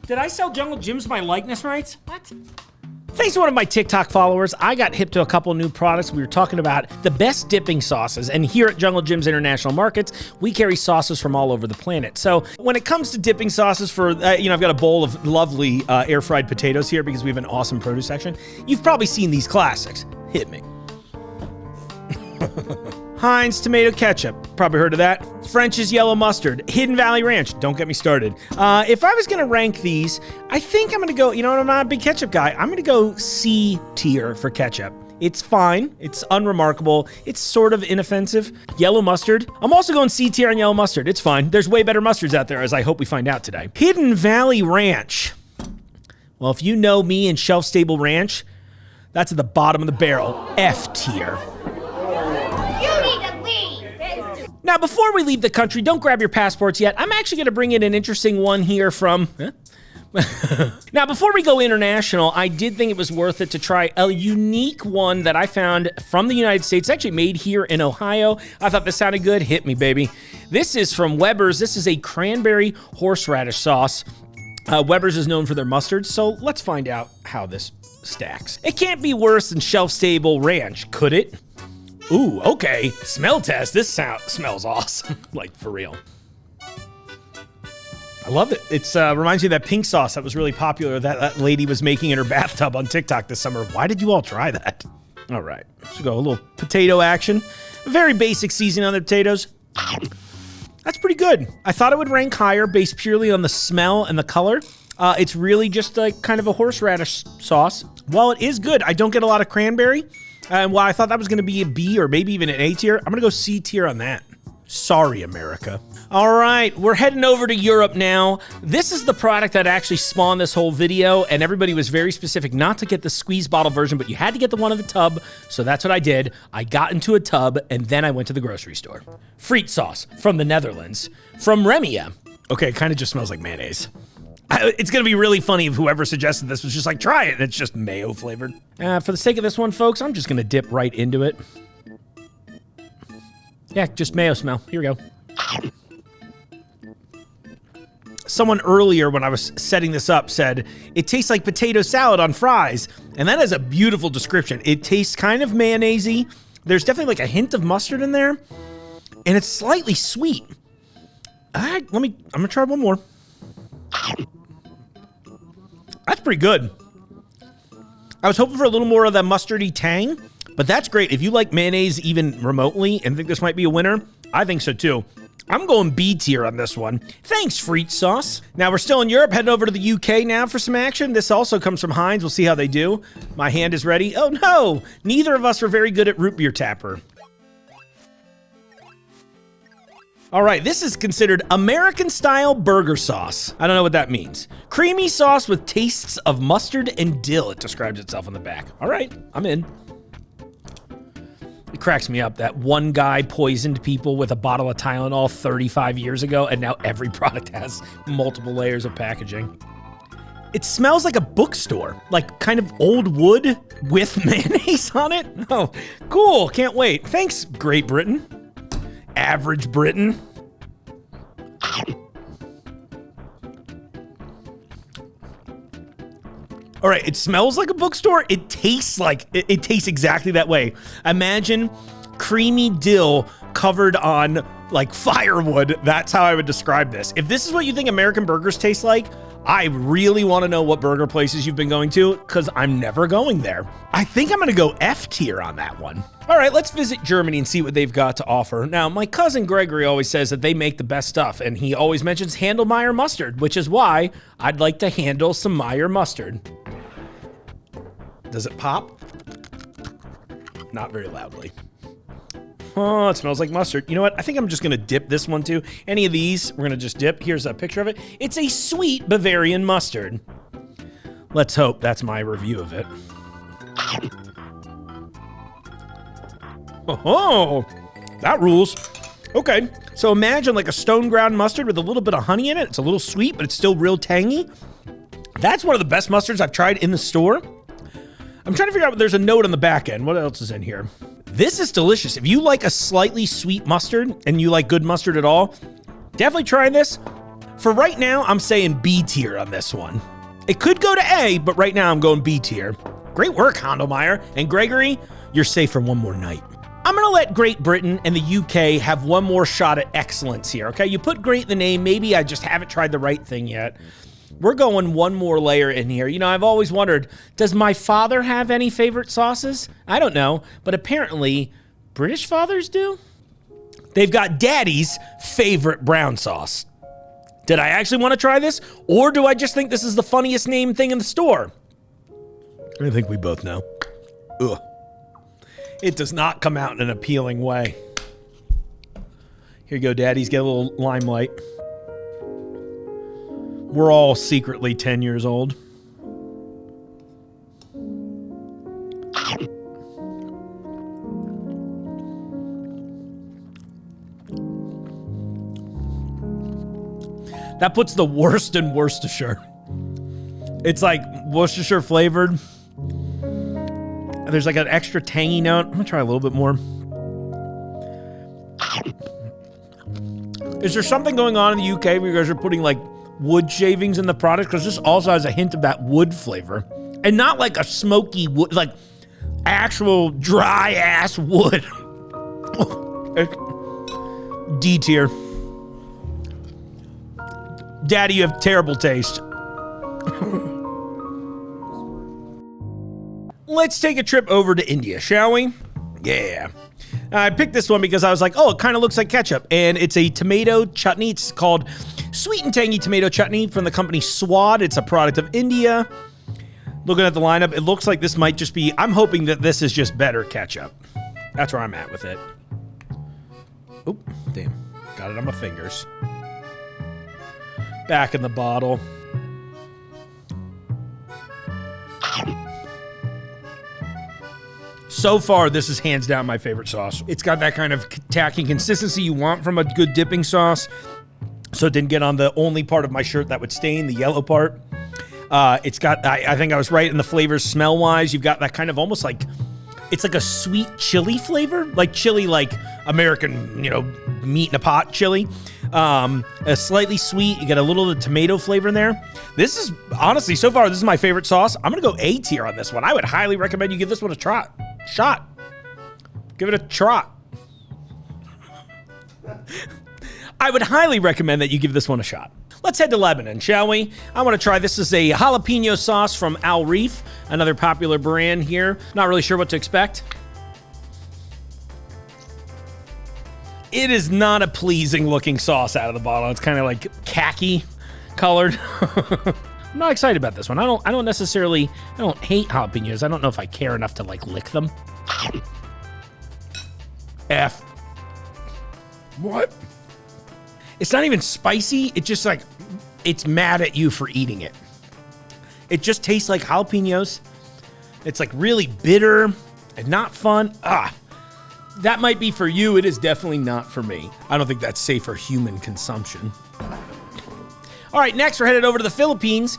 Did I sell Jungle Jim's my likeness rights? What? Thanks to one of my TikTok followers, I got hip to a couple new products. We were talking about the best dipping sauces, and here at Jungle Jim's International Markets, we carry sauces from all over the planet. So when it comes to dipping sauces for, I've got a bowl of lovely air-fried potatoes here because we have an awesome produce section. You've probably seen these classics. Hit me. Heinz tomato ketchup, probably heard of that. French's yellow mustard, Hidden Valley Ranch, don't get me started. If I was gonna rank these, I think I'm gonna go, I'm not a big ketchup guy, I'm gonna go C tier for ketchup. It's fine, it's unremarkable, it's sort of inoffensive. Yellow mustard, I'm also going C tier on yellow mustard, it's fine. There's way better mustards out there, as I hope we find out today. Hidden Valley Ranch. Well, if you know me and shelf-stable ranch, that's at the bottom of the barrel, F tier. Now, before we leave the country, don't grab your passports yet. I'm actually going to bring in an interesting one here from... Now, before we go international, I did think it was worth it to try a unique one that I found from the United States, actually made here in Ohio. I thought this sounded good. Hit me, baby. This is from Weber's. This is a cranberry horseradish sauce. Weber's is known for their mustards, so let's find out how this stacks. It can't be worse than shelf-stable ranch, could it? Ooh, okay. Smell test. This smells awesome. Like, for real. I love it. It's reminds me of that pink sauce that was really popular that lady was making in her bathtub on TikTok this summer. Why did you all try that? All right. Let's go a little potato action. Very basic seasoning on the potatoes. That's pretty good. I thought it would rank higher based purely on the smell and the color. It's really just like kind of a horseradish sauce. While it is good, I don't get a lot of cranberry. And while I thought that was going to be a B or maybe even an A tier, I'm going to go C tier on that. Sorry, America. All right, we're heading over to Europe now. This is the product that actually spawned this whole video, and everybody was very specific not to get the squeeze bottle version, but you had to get the one in the tub, so that's what I did. I got into a tub, and then I went to the grocery store. Friet sauce from the Netherlands, from Remia. Okay, it kind of just smells like mayonnaise. It's going to be really funny if whoever suggested this was just like, try it, and it's just mayo flavored. For the sake of this one, folks, I'm just going to dip right into it. Yeah, just mayo smell. Here we go. Someone earlier when I was setting this up said, it tastes like potato salad on fries. And that is a beautiful description. It tastes kind of mayonnaise-y. There's definitely like a hint of mustard in there. And it's slightly sweet. I'm going to try one more. That's pretty good. I was hoping for a little more of that mustardy tang, but that's great. If you like mayonnaise even remotely and think this might be a winner, I think so too. I'm going B tier on this one. Thanks, Friet sauce. Now we're still in Europe, heading over to the UK now for some action. This also comes from Heinz. We'll see how they do. My hand is ready. Oh no, neither of us were very good at root beer tapper. All right, this is considered American-style burger sauce. I don't know what that means. Creamy sauce with tastes of mustard and dill, it describes itself on the back. All right, I'm in. It cracks me up that one guy poisoned people with a bottle of Tylenol 35 years ago, and now every product has multiple layers of packaging. It smells like a bookstore, like kind of old wood with mayonnaise on it. Oh, cool, can't wait. Thanks, Great Britain. Average Britain. All right, it smells like a bookstore. It tastes like, it tastes exactly that way. Imagine creamy dill covered on like firewood. That's how I would describe this. If this is what you think American burgers taste like, I really want to know what burger places you've been going to, because I'm never going there. I think I'm going to go F tier on that one. All right, let's visit Germany and see what they've got to offer. Now, my cousin Gregory always says that they make the best stuff, and he always mentions Handelmeyer mustard, which is why I'd like to handle some Meyer mustard. Does it pop? Not very loudly. Oh, it smells like mustard. You know what? I think I'm just going to dip this one too. Any of these, we're going to just dip. Here's a picture of it. It's a sweet Bavarian mustard. Let's hope that's my review of it. Oh, that rules. Okay, so imagine like a stone ground mustard with a little bit of honey in it. It's a little sweet, but it's still real tangy. That's one of the best mustards I've tried in the store. I'm trying to figure out, there's a note on the back end. What else is in here? This is delicious. If you like a slightly sweet mustard and you like good mustard at all, definitely try this. For right now, I'm saying B tier on this one. It could go to A, but right now I'm going B tier. Great work, Hondelmeyer. And Gregory, you're safe for one more night. I'm gonna let Great Britain and the UK have one more shot at excellence here, okay? You put great in the name, maybe I just haven't tried the right thing yet. We're going one more layer in here. You know, I've always wondered, does my father have any favorite sauces? I don't know, but apparently British fathers do. They've got Daddy's favorite brown sauce. Did I actually want to try this? Or do I just think this is the funniest named thing in the store? I think we both know. Ugh. It does not come out in an appealing way. Here you go, Daddy's. Get a little limelight. We're all secretly 10 years old. That puts the worst in Worcestershire. It's like Worcestershire flavored. There's like an extra tangy note. I'm gonna try a little bit more. Is there something going on in the UK where you guys are putting like wood shavings in the product? Because this also has a hint of that wood flavor. And not like a smoky wood, like actual dry ass wood. D tier. Daddy, you have terrible taste. Let's take a trip over to India, shall we? Yeah. I picked this one because I was like, oh, it kind of looks like ketchup. And it's a tomato chutney. It's called Sweet and Tangy Tomato Chutney from the company Swad. It's a product of India. Looking at the lineup, it looks like this might just be, I'm hoping that this is just better ketchup. That's where I'm at with it. Oh, damn. Got it on my fingers. Back in the bottle. So far, this is hands down my favorite sauce. It's got that kind of tacky consistency you want from a good dipping sauce. So it didn't get on the only part of my shirt that would stain, the yellow part. It's got, I think I was right in the flavors smell-wise. You've got that kind of almost like, it's like a sweet chili flavor. Like chili, like American, you know, meat in a pot chili. A slightly sweet. You got a little of the tomato flavor in there. This is, honestly, so far, this is my favorite sauce. I'm going to go A tier on this one. I would highly recommend you give this one a shot. Give it a trot. I would highly recommend that you give this one a shot. Let's head to Lebanon, shall we? I want to try, this is a jalapeno sauce from Al Reef, another popular brand here. Not really sure what to expect. It is not a pleasing looking sauce out of the bottle. It's kind of like khaki colored. I'm not excited about this one. I don't hate jalapenos. I don't know if I care enough to like lick them. F. What? It's not even spicy. It's just like, it's mad at you for eating it. It just tastes like jalapenos. It's like really bitter and not fun. That might be for you. It is definitely not for me. I don't think that's safe for human consumption. All right, next we're headed over to the Philippines.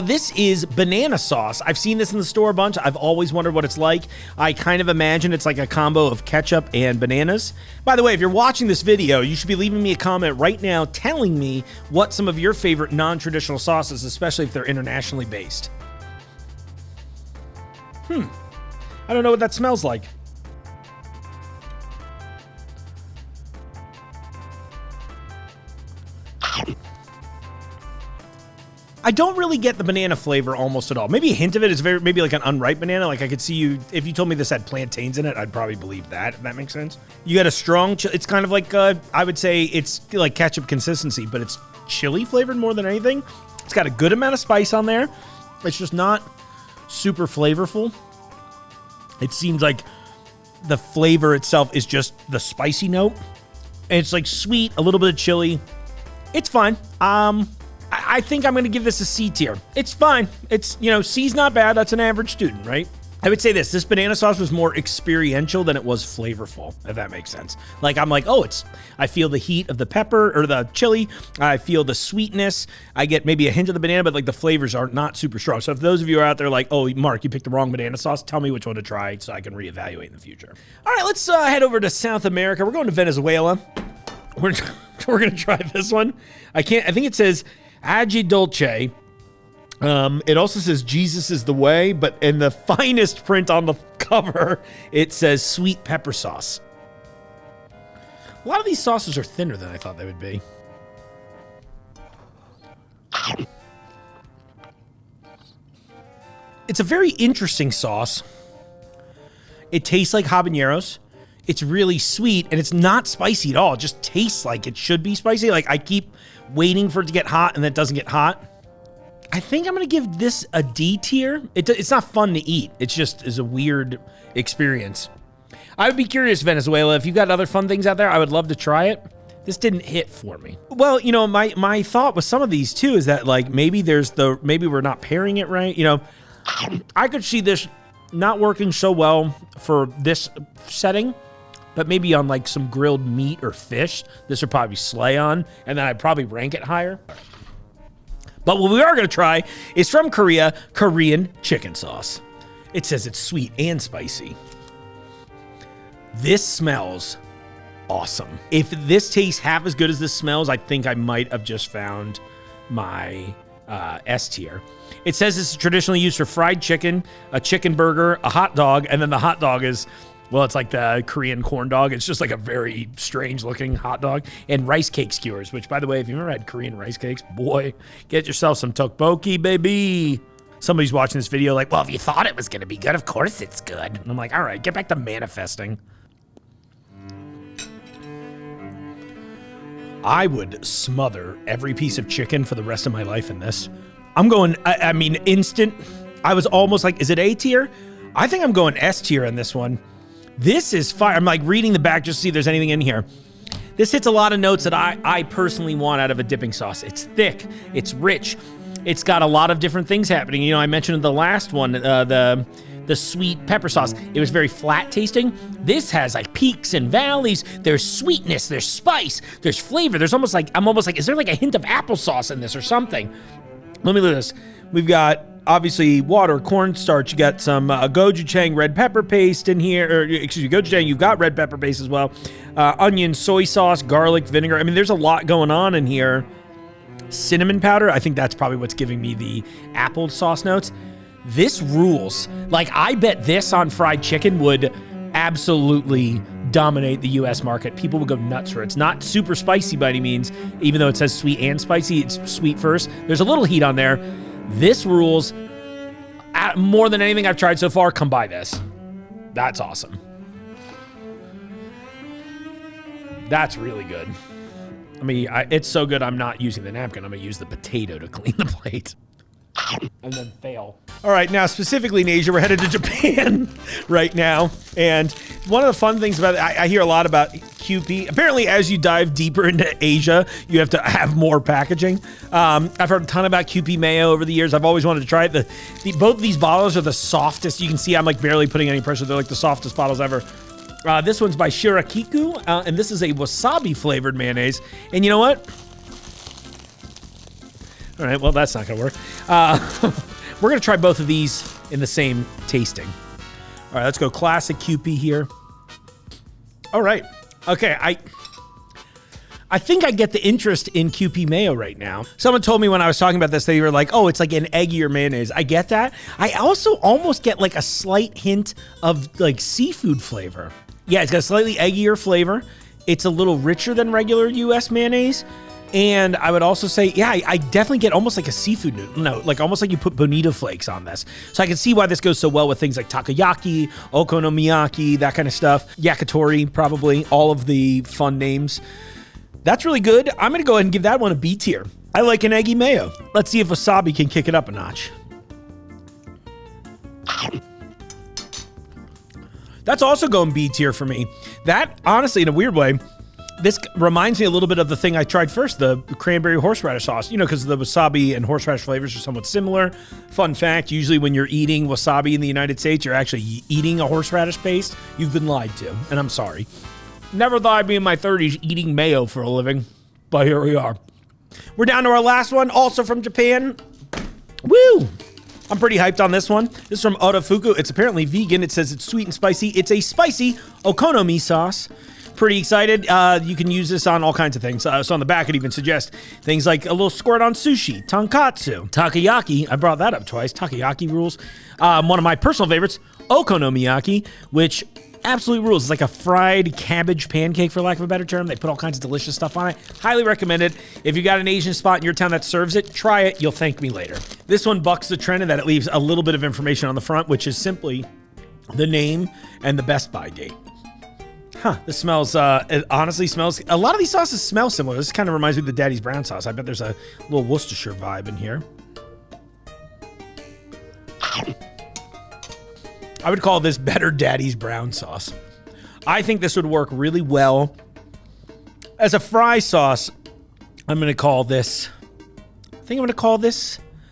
This is banana sauce. I've seen this in the store a bunch. I've always wondered what it's like. I kind of imagine it's like a combo of ketchup and bananas. By the way, if you're watching this video, you should be leaving me a comment right now telling me what some of your favorite non-traditional sauces, especially if they're internationally based. I don't know what that smells like. I don't really get the banana flavor almost at all. Maybe a hint of it is maybe like an unripe banana. Like I could see you, if you told me this had plantains in it, I'd probably believe that, if that makes sense. You got a strong, it's kind of like, I would say it's like ketchup consistency, but it's chili flavored more than anything. It's got a good amount of spice on there. It's just not super flavorful. It seems like the flavor itself is just the spicy note. And it's like sweet, a little bit of chili. It's fine. I think I'm going to give this a C tier. It's fine. It's, you know, C's not bad. That's an average student, right? I would say this banana sauce was more experiential than it was flavorful, if that makes sense. Like, I'm like, oh, I feel the heat of the pepper or the chili. I feel the sweetness. I get maybe a hint of the banana, but like the flavors are not super strong. So if those of you are out there like, oh, Mark, you picked the wrong banana sauce, tell me which one to try so I can reevaluate in the future. All right, let's head over to South America. We're going to Venezuela. We're gonna try this one. I think it says Agi Dolce. It also says Jesus is the way, but in the finest print on the cover, it says sweet pepper sauce. A lot of these sauces are thinner than I thought they would be. It's a very interesting sauce. It tastes like habaneros. It's really sweet, and it's not spicy at all. It just tastes like it should be spicy. Like, I keep waiting for it to get hot, and then it doesn't get hot. I think I'm going to give this a D tier. It's not fun to eat. It just is a weird experience. I would be curious, Venezuela, if you've got other fun things out there, I would love to try it. This didn't hit for me. Well, you know, my thought with some of these, too, is that, like, maybe we're not pairing it right. You know, I could see this not working so well for this setting, but maybe on, like, some grilled meat or fish, this would probably slay on, and then I'd probably rank it higher. But what we are going to try is from Korea, Korean chicken sauce. It says it's sweet and spicy. This smells awesome. If this tastes half as good as this smells, I think I might have just found my S tier. It says it's traditionally used for fried chicken, a chicken burger, a hot dog, and then the hot dog is, well, it's like the Korean corn dog. It's just like a very strange looking hot dog. And rice cake skewers, which, by the way, if you've ever had Korean rice cakes, boy, get yourself some tteokbokki, baby. Somebody's watching this video like, well, if you thought it was going to be good, of course it's good. And I'm like, all right, get back to manifesting. I would smother every piece of chicken for the rest of my life in this. I'm going, I mean, instant. I was almost like, is it A tier? I think I'm going S tier on this one. This is fire. I'm like reading the back just to see if there's anything in here. This hits a lot of notes that I personally want out of a dipping sauce. It's thick, it's rich, it's got a lot of different things happening. You know, I mentioned in the last one, the sweet pepper sauce. It was very flat tasting. This has like peaks and valleys. There's sweetness, there's spice, there's flavor. There's almost like, I'm almost like, is there like a hint of applesauce in this or something? Let me look at this. We've got obviously water, cornstarch. You got some gochujang red pepper paste in here. Or, excuse me, gochujang, you've got red pepper paste as well. Onion, soy sauce, garlic, vinegar. I mean, there's a lot going on in here. Cinnamon powder. I think that's probably what's giving me the apple sauce notes. This rules. Like, I bet this on fried chicken would absolutely dominate the U.S. market. People would go nuts for it. It's not super spicy by any means, even though it says sweet and spicy. It's sweet first. There's a little heat on there. This rules. More than anything I've tried so far, come by this. That's awesome. That's really good. I mean, it's so good I'm not using the napkin. I'm going to use the potato to clean the plate. And then fail. All right, now specifically in Asia, we're headed to Japan right now. And one of the fun things about it, I hear a lot about QP. Apparently, as you dive deeper into Asia, you have to have more packaging. I've heard a ton about QP mayo over the years. I've always wanted to try it. Both of these bottles are the softest. You can see I'm like barely putting any pressure. They're like the softest bottles ever. This one's by Shirakiku, and this is a wasabi flavored mayonnaise. And you know what? All right, well, that's not going to work. We're going to try both of these in the same tasting. All right, let's go classic QP here. All right. Okay, I think I get the interest in QP mayo right now. Someone told me when I was talking about this, they were like, oh, it's like an eggier mayonnaise. I get that. I also almost get like a slight hint of like seafood flavor. Yeah, it's got a slightly eggier flavor. It's a little richer than regular U.S. mayonnaise. And I would also say, yeah, I definitely get almost like a seafood note, like almost like you put bonito flakes on this. So I can see why this goes so well with things like takoyaki, okonomiyaki, that kind of stuff. Yakitori, probably, all of the fun names. That's really good. I'm going to go ahead and give that one a B tier. I like an eggy mayo. Let's see if wasabi can kick it up a notch. That's also going B tier for me. That, honestly, in a weird way, this reminds me a little bit of the thing I tried first, the cranberry horseradish sauce, you know, because the wasabi and horseradish flavors are somewhat similar. Fun fact, usually when you're eating wasabi in the United States, you're actually eating a horseradish paste. You've been lied to, and I'm sorry. Never thought I'd be in my 30s eating mayo for a living, but here we are. We're down to our last one, also from Japan. Woo! I'm pretty hyped on this one. This is from Otafuku. It's apparently vegan. It says it's sweet and spicy. It's a spicy okonomi sauce. Pretty excited. You can use this on all kinds of things. So on the back, it even suggests things like a little squirt on sushi, tonkatsu, takoyaki. I brought that up twice. Takoyaki rules. One of my personal favorites, okonomiyaki, which absolutely rules. It's like a fried cabbage pancake, for lack of a better term. They put all kinds of delicious stuff on it. Highly recommend it. If you got an Asian spot in your town that serves it, try it. You'll thank me later. This one bucks the trend in that it leaves a little bit of information on the front, which is simply the name and the best by date. This smells, it honestly smells, a lot of these sauces smell similar. This kind of reminds me of the Daddy's Brown sauce. I bet there's a little Worcestershire vibe in here. I would call this better Daddy's Brown sauce. I think this would work really well as a fry sauce. I'm going to call this, there's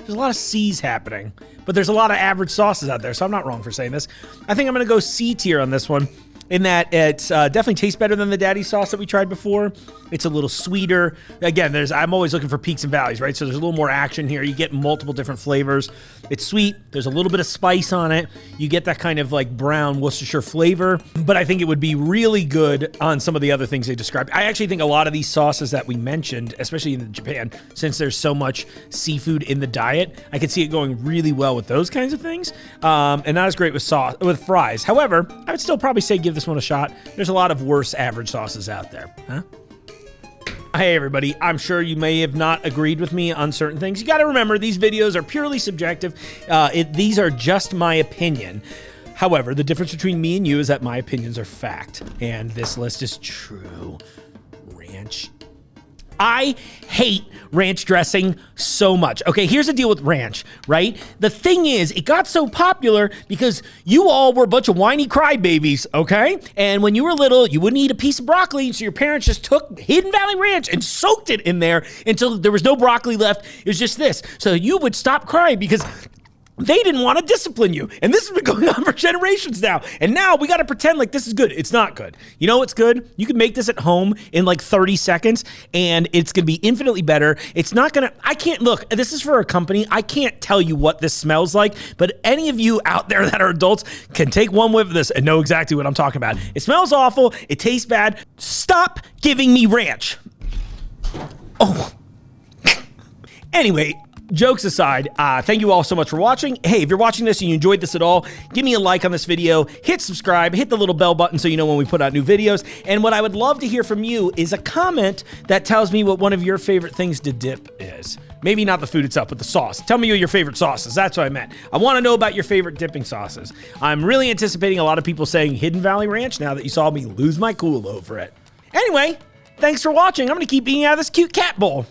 a lot of C's happening, but there's a lot of average sauces out there, so I'm not wrong for saying this. I think I'm going to go C tier on this one, in that it definitely tastes better than the Daddy sauce that we tried before. It's a little sweeter. Again, I'm always looking for peaks and valleys, right? So there's a little more action here. You get multiple different flavors. It's sweet. There's a little bit of spice on it. You get that kind of like brown Worcestershire flavor, but I think it would be really good on some of the other things they described. I actually think a lot of these sauces that we mentioned, especially in Japan, since there's so much seafood in the diet, I could see it going really well with those kinds of things, and not as great with fries. However, I would still probably say give this one a shot. There's a lot of worse average sauces out there. Hey everybody, I'm sure you may have not agreed with me on certain things. You got to remember, these videos are purely subjective. These are just my opinion. However, the difference between me and you is that my opinions are fact, and this list is true. Ranch. I hate ranch dressing so much. Okay, here's the deal with ranch, right? The thing is, it got so popular because you all were a bunch of whiny crybabies, okay? And when you were little, you wouldn't eat a piece of broccoli, so your parents just took Hidden Valley Ranch and soaked it in there until there was no broccoli left. It was just this. So you would stop crying because they didn't want to discipline you. And this has been going on for generations now. And now we got to pretend like this is good. It's not good. You know what's good? You can make this at home in like 30 seconds and it's going to be infinitely better. It's not going to, I can't, look, this is for a company. I can't tell you what this smells like, but any of you out there that are adults can take one whiff of this and know exactly what I'm talking about. It smells awful. It tastes bad. Stop giving me ranch. Oh. Anyway, jokes aside, thank you all so much for watching. Hey, if you're watching this and you enjoyed this at all, give me a like on this video, hit subscribe, hit the little bell button so you know when we put out new videos. And what I would love to hear from you is a comment that tells me what one of your favorite things to dip is. Maybe not the food itself, but the sauce. Tell me your favorite sauces. That's what I meant. I want to know about your favorite dipping sauces. I'm really anticipating a lot of people saying Hidden Valley Ranch now that you saw me lose my cool over it. Anyway, thanks for watching. I'm going to keep eating out of this cute cat bowl.